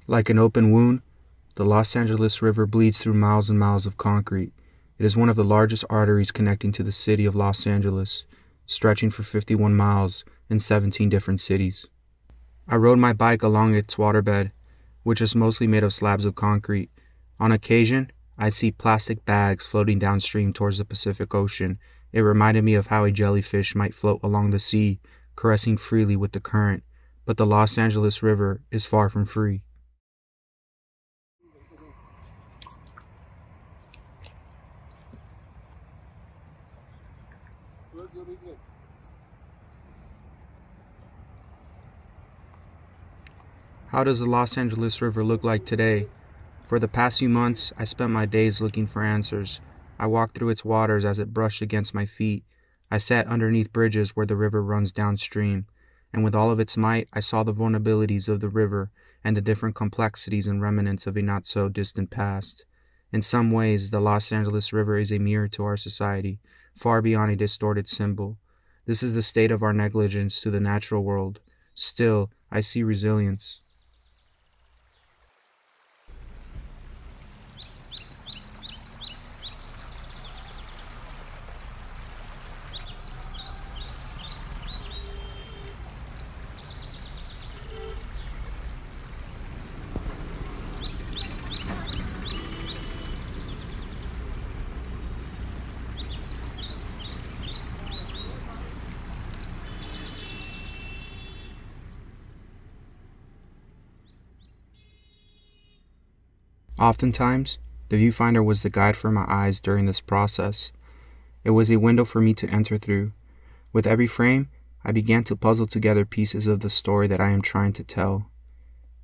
Like an open wound, the Los Angeles River bleeds through miles and miles of concrete. It is one of the largest arteries connecting to the city of Los Angeles, stretching for 51 miles in 17 different cities. I rode my bike along its waterbed, which is mostly made of slabs of concrete. On occasion, I'd see plastic bags floating downstream towards the Pacific Ocean. It reminded me of how a jellyfish might float along the sea, caressing freely with the current, but the Los Angeles River is far from free. How does the Los Angeles River look like today? For the past few months, I spent my days looking for answers. I walked through its waters as it brushed against my feet. I sat underneath bridges where the river runs downstream, and with all of its might, I saw the vulnerabilities of the river and the different complexities and remnants of a not-so-distant past. In some ways, the Los Angeles River is a mirror to our society, far beyond a distorted symbol. This is the state of our negligence to the natural world. Still, I see resilience. Oftentimes, the viewfinder was the guide for my eyes during this process. It was a window for me to enter through. With every frame, I began to puzzle together pieces of the story that I am trying to tell.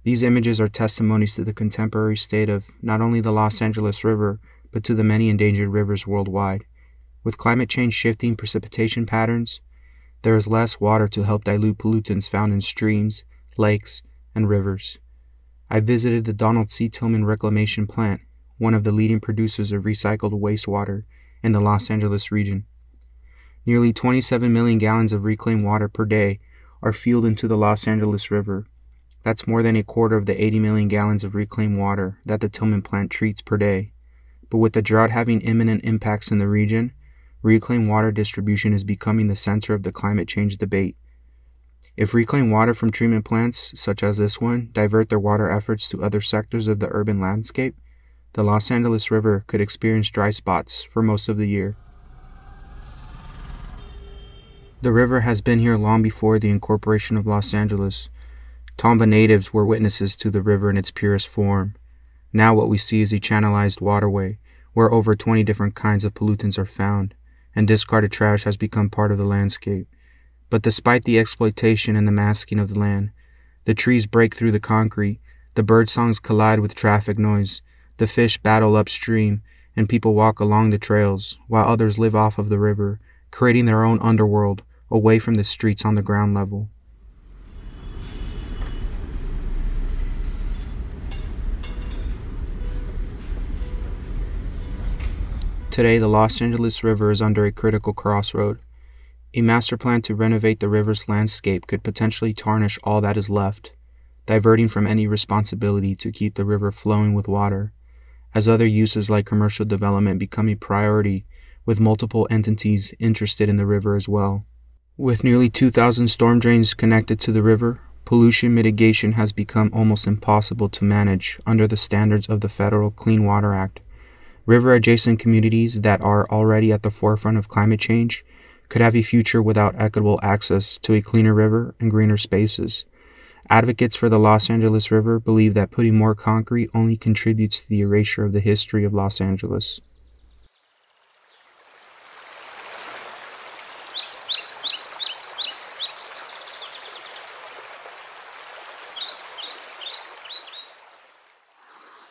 These images are testimonies to the contemporary state of not only the Los Angeles River, but to the many endangered rivers worldwide. With climate change shifting precipitation patterns, there is less water to help dilute pollutants found in streams, lakes, and rivers. I visited the Donald C. Tillman Reclamation Plant, one of the leading producers of recycled wastewater in the Los Angeles region. Nearly 27 million gallons of reclaimed water per day are fueled into the Los Angeles River. That's more than a quarter of the 80 million gallons of reclaimed water that the Tillman plant treats per day. But with the drought having imminent impacts in the region, reclaimed water distribution is becoming the center of the climate change debate. If reclaimed water from treatment plants, such as this one, divert their water efforts to other sectors of the urban landscape, the Los Angeles River could experience dry spots for most of the year. The river has been here long before the incorporation of Los Angeles. Tomba natives were witnesses to the river in its purest form. Now what we see is a channelized waterway, where over 20 different kinds of pollutants are found, and discarded trash has become part of the landscape. But despite the exploitation and the masking of the land, the trees break through the concrete, the bird songs collide with traffic noise, the fish battle upstream, and people walk along the trails, while others live off of the river, creating their own underworld, away from the streets on the ground level. Today, the Los Angeles River is under a critical crossroad. A master plan to renovate the river's landscape could potentially tarnish all that is left, diverting from any responsibility to keep the river flowing with water, as other uses like commercial development become a priority, with multiple entities interested in the river as well. With nearly 2,000 storm drains connected to the river, pollution mitigation has become almost impossible to manage under the standards of the Federal Clean Water Act. River-adjacent communities that are already at the forefront of climate change could have a future without equitable access to a cleaner river and greener spaces. Advocates for the Los Angeles River believe that putting more concrete only contributes to the erasure of the history of Los Angeles.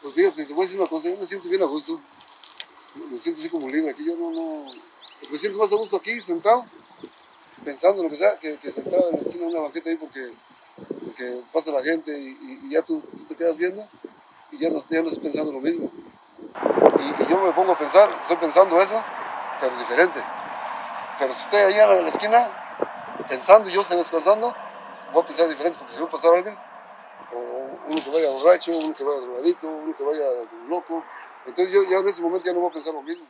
Pues fíjate, te voy a decir una cosa, yo me siento bien a gusto, me siento así como libre aquí, me siento más a gusto aquí, sentado, pensando en lo que sea, que sentado en la esquina de una banqueta ahí porque pasa la gente y ya tú te quedas viendo y ya no estás pensando lo mismo. Y yo me pongo a pensar, estoy pensando eso, pero diferente. Pero si estoy allá en la esquina, pensando y yo estoy descansando, voy a pensar diferente porque si va a pasar alguien, uno que vaya borracho, uno que vaya drogadito, uno que vaya loco. Entonces yo ya en ese momento ya no voy a pensar lo mismo.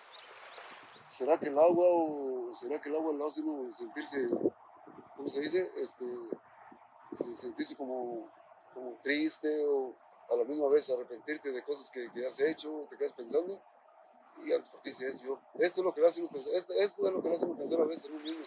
¿Será que el agua o será que el agua le hace uno sentirse, ¿cómo se dice? Sentirse como triste o a la misma vez arrepentirte de cosas que has hecho, te quedas pensando. Y antes, ¿por qué hice eso? Esto es lo que le hace uno pensar, esto es lo que le hace uno pensar a veces en uno mismo.